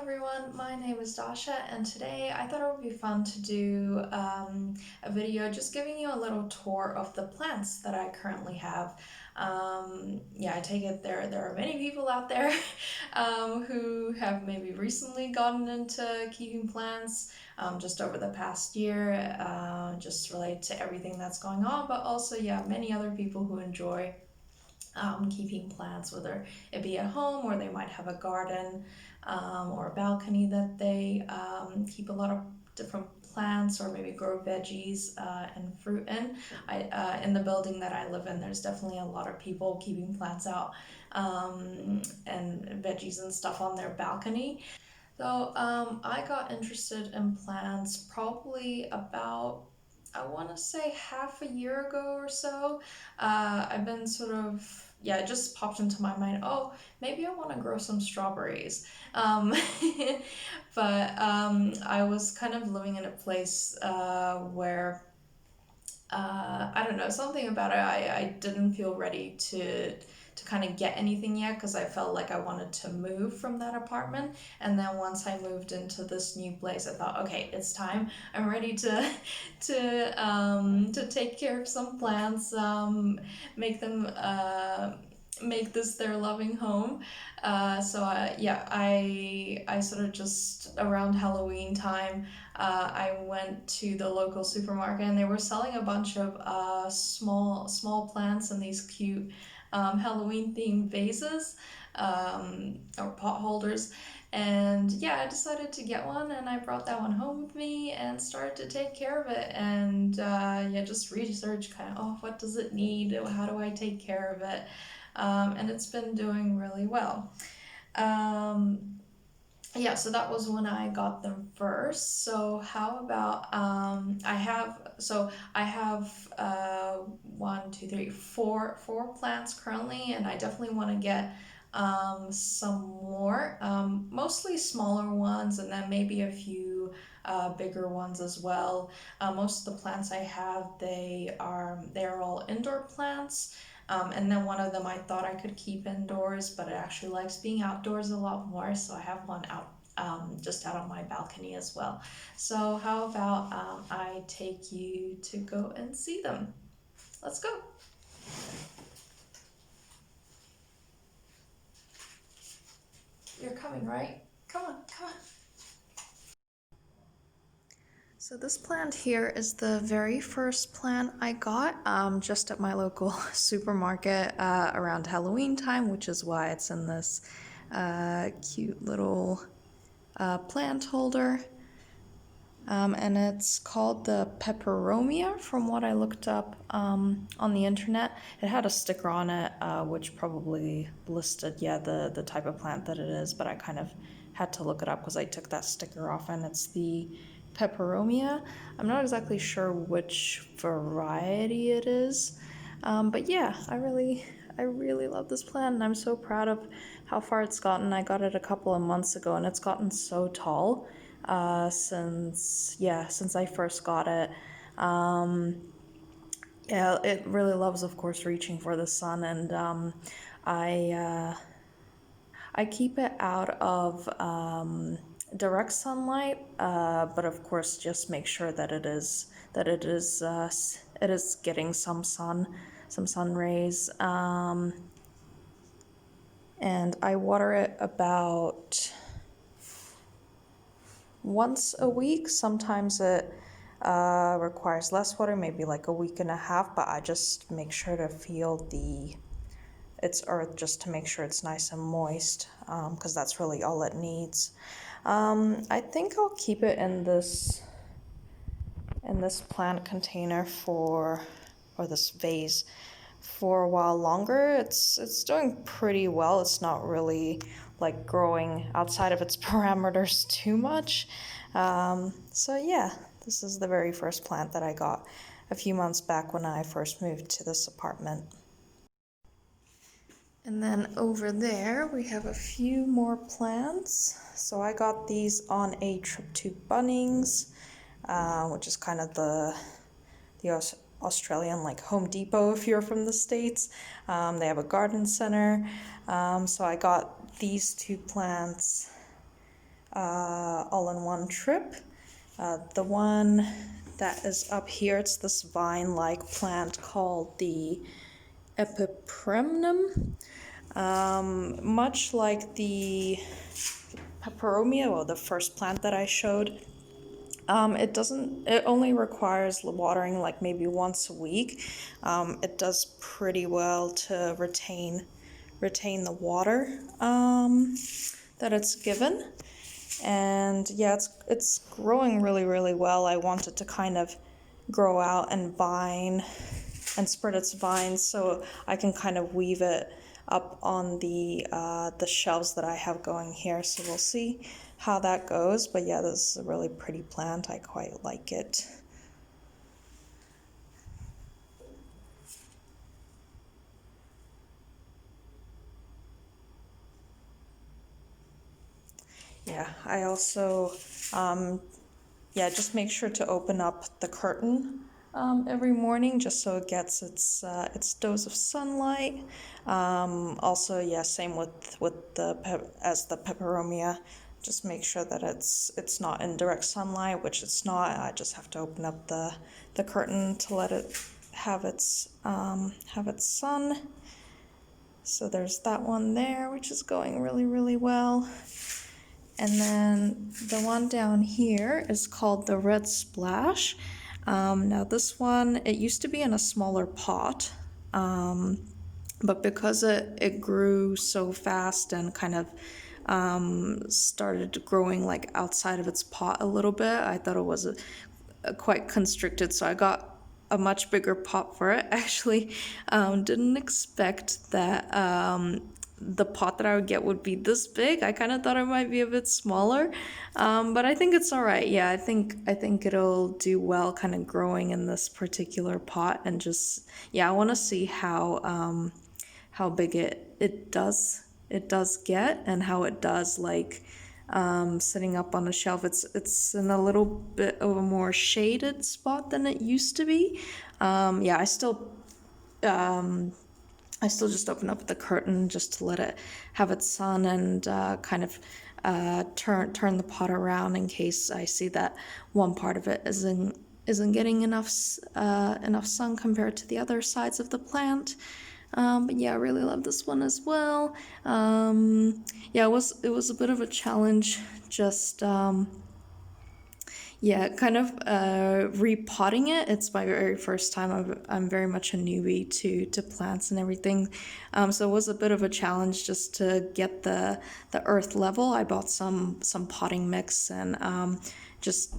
everyone, my name is Dasha, and today I thought it would be fun to do a video just giving you a little tour of the plants that I currently have. Yeah, I take it there are many people out there who have maybe recently gotten into keeping plants just over the past year, just related to everything that's going on, but also, yeah, many other people who enjoy keeping plants, whether it be at home or they might have a garden or a balcony that they keep a lot of different plants or maybe grow veggies and fruit in. In the building that I live in, there's definitely a lot of people keeping plants out and veggies and stuff on their balcony. So I got interested in plants probably about, I want to say half a year ago or so. I've been sort of, yeah, it just popped into my mind, oh, maybe I want to grow some strawberries. Um, but I was kind of living in a place where I don't know, something about it. I didn't feel ready to kind of get anything yet because I felt like I wanted to move from that apartment. And then once I moved into this new place, I thought, okay, it's time. I'm ready to take care of some plants, make them make this their loving home. I sort of just around Halloween time, I went to the local supermarket and they were selling a bunch of small plants in these cute Halloween themed vases or pot holders. And yeah, I decided to get one and I brought that one home with me and started to take care of it. And yeah, just research kind of, oh, what does it need? How do I take care of it? And it's been doing really well. Um, yeah, so that was when I got them first. So how about I have one, two, three, four plants currently, and I definitely want to get some more, mostly smaller ones, and then maybe a few bigger ones as well. Most of the plants I have, they're all indoor plants. And then one of them I thought I could keep indoors, but it actually likes being outdoors a lot more. So I have one out, just out on my balcony as well. So how about I take you to go and see them? Let's go. You're coming, right? Come on, come on. So this plant here is the very first plant I got just at my local supermarket around Halloween time, which is why it's in this cute little plant holder. And it's called the Peperomia from what I looked up on the internet. It had a sticker on it, which probably listed, yeah, the type of plant that it is, but I kind of had to look it up because I took that sticker off, and it's the Peperomia. I'm not exactly sure which variety it is, but yeah, I really love this plant, and I'm so proud of how far it's gotten. I got it a couple of months ago, and it's gotten so tall since I first got it. Yeah, it really loves, of course, reaching for the sun, and I I keep it out of direct sunlight, but of course, just make sure that it is getting some sun rays. And I water it about once a week. Sometimes it requires less water, maybe like a week and a half, but I just make sure to feel its earth just to make sure it's nice and moist, because that's really all it needs. I think I'll keep it in this plant container or this vase for a while longer. It's doing pretty well. It's not really like growing outside of its parameters too much. So yeah, this is the very first plant that I got a few months back when I first moved to this apartment. And then over there we have a few more plants. So I got these on a trip to Bunnings, which is kind of the Australian like Home Depot if you're from the States. They have a garden center. So I got these two plants all in one trip. The one that is up here, it's this vine-like plant called the Epipremnum. Much like the Peperomia, or the first plant that I showed, it only requires watering like maybe once a week. It does pretty well to retain the water that it's given. And yeah, it's growing really well. I want it to kind of grow out and vine and spread its vines so I can kind of weave it up on the shelves that I have going here. So we'll see how that goes. But yeah, this is a really pretty plant. I quite like it. Yeah, I also just make sure to open up the curtain every morning just so it gets its dose of sunlight. Also, yeah, same with the peperomia. Just make sure that it's not in direct sunlight, which it's not. I just have to open up the curtain to let it have its sun. So there's that one there, which is going really well. And then the one down here is called the Red Splash. Now this one, it used to be in a smaller pot, but because it grew so fast and kind of started growing like outside of its pot a little bit, I thought it was quite constricted, so I got a much bigger pot for it. Actually, didn't expect that the pot that I would get would be this big. I kind of thought it might be a bit smaller, but I think it's all right. Yeah, I think it'll do well, kind of growing in this particular pot, and just I want to see how big it does get, and how it does like sitting up on a shelf. It's in a little bit of a more shaded spot than it used to be. I still just open up the curtain just to let it have its sun, and kind of turn the pot around in case I see that one part of it isn't getting enough sun compared to the other sides of the plant. But yeah, I really love this one as well. It was a bit of a challenge, just kind of repotting it. It's my very first time. I'm very much a newbie to plants and everything, so it was a bit of a challenge just to get the earth level. I bought some potting mix, and just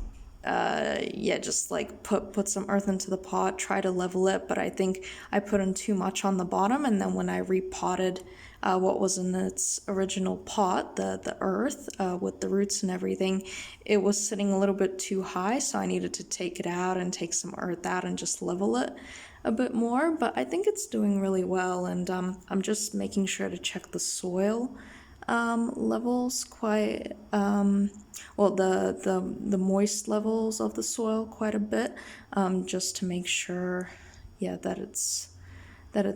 just like put some earth into the pot, try to level it, but I think I put in too much on the bottom, and then when I repotted what was in its original pot, the earth with the roots and everything, it was sitting a little bit too high, so I needed to take it out and take some earth out and just level it a bit more. But I think it's doing really well, and I'm just making sure to check the soil levels quite the moist levels of the soil quite a bit, just to make sure that it's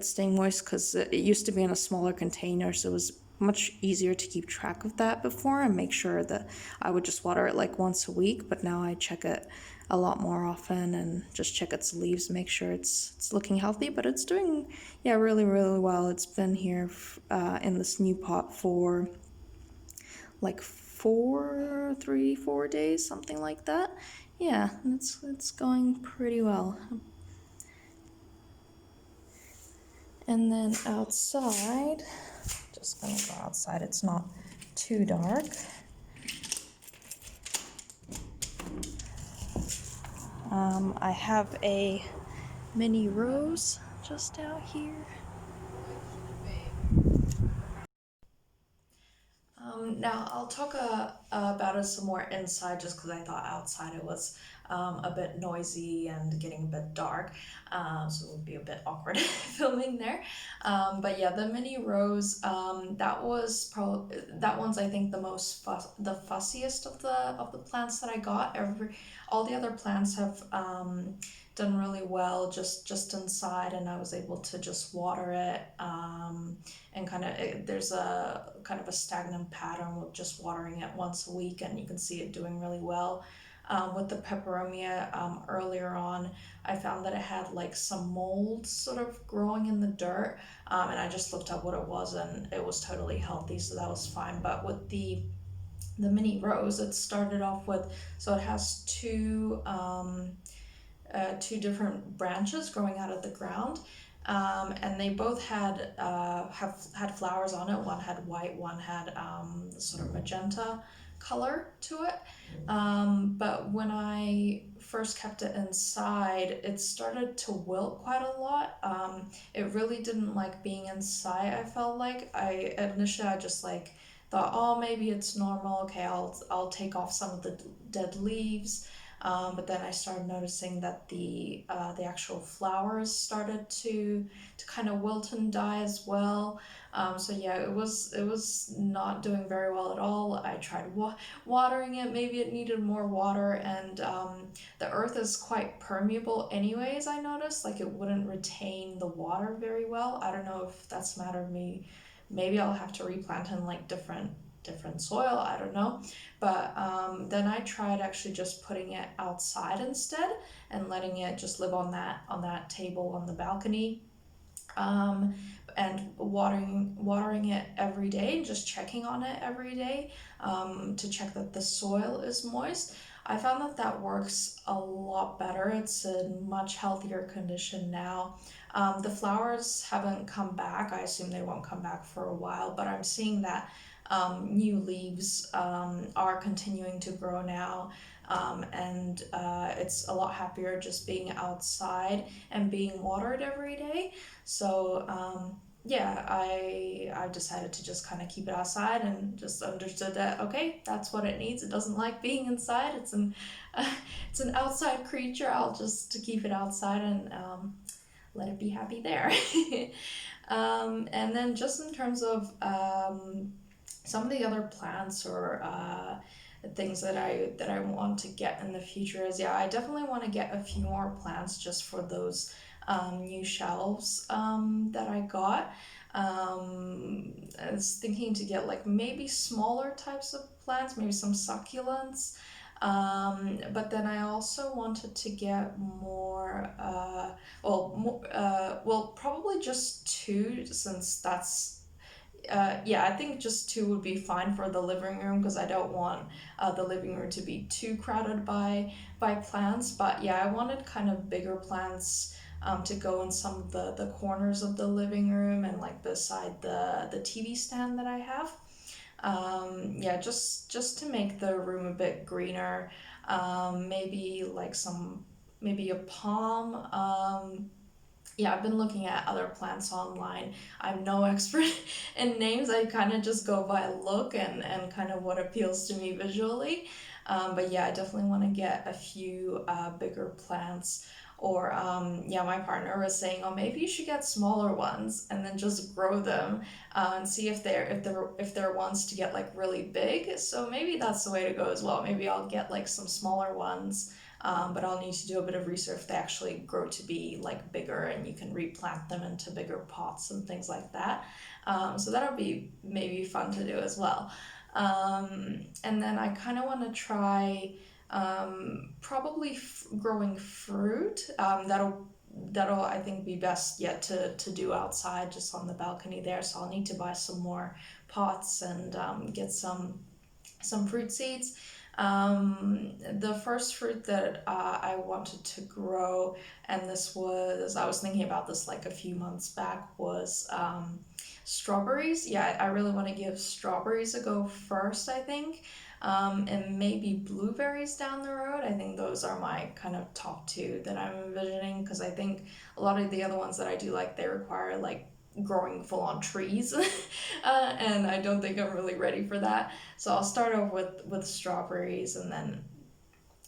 staying moist, because it used to be in a smaller container, so it was much easier to keep track of that before and make sure that I would just water it like once a week. But now I check it a lot more often and just check its leaves, make sure it's looking healthy. But it's doing really well. It's been here in this new pot for like 4 days, something like that. Yeah, it's going pretty well. And then outside, just gonna go outside, it's not too dark. I have a mini rose just out here. Now I'll talk about it some more inside, just because I thought outside it was a bit noisy and getting a bit dark, so it would be a bit awkward filming there. But yeah, the mini rose, that one's I think the fussiest of the plants that I got. All the other plants have done really well just inside, and I was able to just water it, and there's a kind of a stagnant pattern with just watering it once a week, and you can see it doing really well. With the peperomia, earlier on, I found that it had like some mold sort of growing in the dirt, and I just looked up what it was, and it was totally healthy, so that was fine. But with the mini rose, it started off with, so it has two different branches growing out of the ground, and they both have had flowers on it. One had white, one had sort of magenta color to it. But when I first kept it inside, it started to wilt quite a lot. It really didn't like being inside. I felt like I just like thought, oh, maybe it's normal. Okay, I'll take off some of the dead leaves. But then I started noticing that the actual flowers started to kind of wilt and die as well. So yeah, it was not doing very well at all. I tried watering it. Maybe it needed more water, and the earth is quite permeable anyways. I noticed like it wouldn't retain the water very well. I don't know if that's a matter of me. Maybe I'll have to replant in like different soil. I don't know. But then I tried actually just putting it outside instead and letting it just live on that table on the balcony, um, and watering it every day, just checking on it every day, to check that the soil is moist. I found that that works a lot better. It's in much healthier condition now. The flowers haven't come back. I assume they won't come back for a while, but I'm seeing that new leaves are continuing to grow now. And it's a lot happier just being outside and being watered every day. So yeah, I've decided to just kind of keep it outside, and just understood that okay, that's what it needs. It doesn't like being inside. Uh, it's an outside creature. I'll just to keep it outside, and let it be happy there. And then just in terms of some of the other plants or things that I want to get in the future is, yeah, I definitely want to get a few more plants just for those new shelves that I got. I was thinking to get like maybe smaller types of plants, maybe some succulents. But then I also wanted to get more, well, probably just two, since that's yeah, I think just two would be fine for the living room, because I don't want the living room to be too crowded by plants. But yeah, I wanted kind of bigger plants to go in some of the corners of the living room, and like beside the TV stand that I have. Yeah, just to make the room a bit greener. Maybe like maybe a palm. Yeah, I've been looking at other plants online. I'm no expert in names. I kind of just go by look and kind of what appeals to me visually. But yeah, I definitely want to get a few bigger plants. Or yeah, my partner was saying, oh, maybe you should get smaller ones and then just grow them, and see if they're ones to get like really big. So maybe that's the way to go as well. Maybe I'll get like some smaller ones, but I'll need to do a bit of research if they actually grow to be like bigger and you can replant them into bigger pots and things like that. So that'll be maybe fun to do as well. And then I kind of want to try probably growing fruit. That'll I think be best yet to do outside just on the balcony there. So I'll need to buy some more pots and get some fruit seeds. The first fruit that I wanted to grow, and I was thinking about this like a few months back, was strawberries. Yeah, I really want to give strawberries a go first, I think. And maybe blueberries down the road. I think those are my kind of top two that I'm envisioning, because I think a lot of the other ones that I do like, they require like growing full on trees. And I don't think I'm really ready for that. So I'll start off with strawberries, and then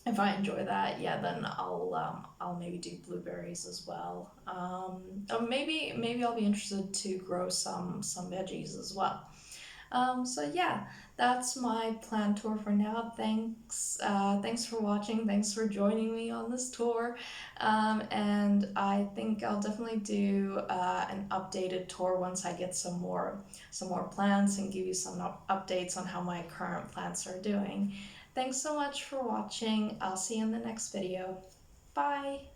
if I enjoy that, yeah, then I'll maybe do blueberries as well. Or maybe I'll be interested to grow some veggies as well. So yeah, that's my planned tour for now. Thanks for watching. Thanks for joining me on this tour. And I think I'll definitely do an updated tour once I get some more plants and give you some updates on how my current plants are doing. Thanks so much for watching. I'll see you in the next video. Bye.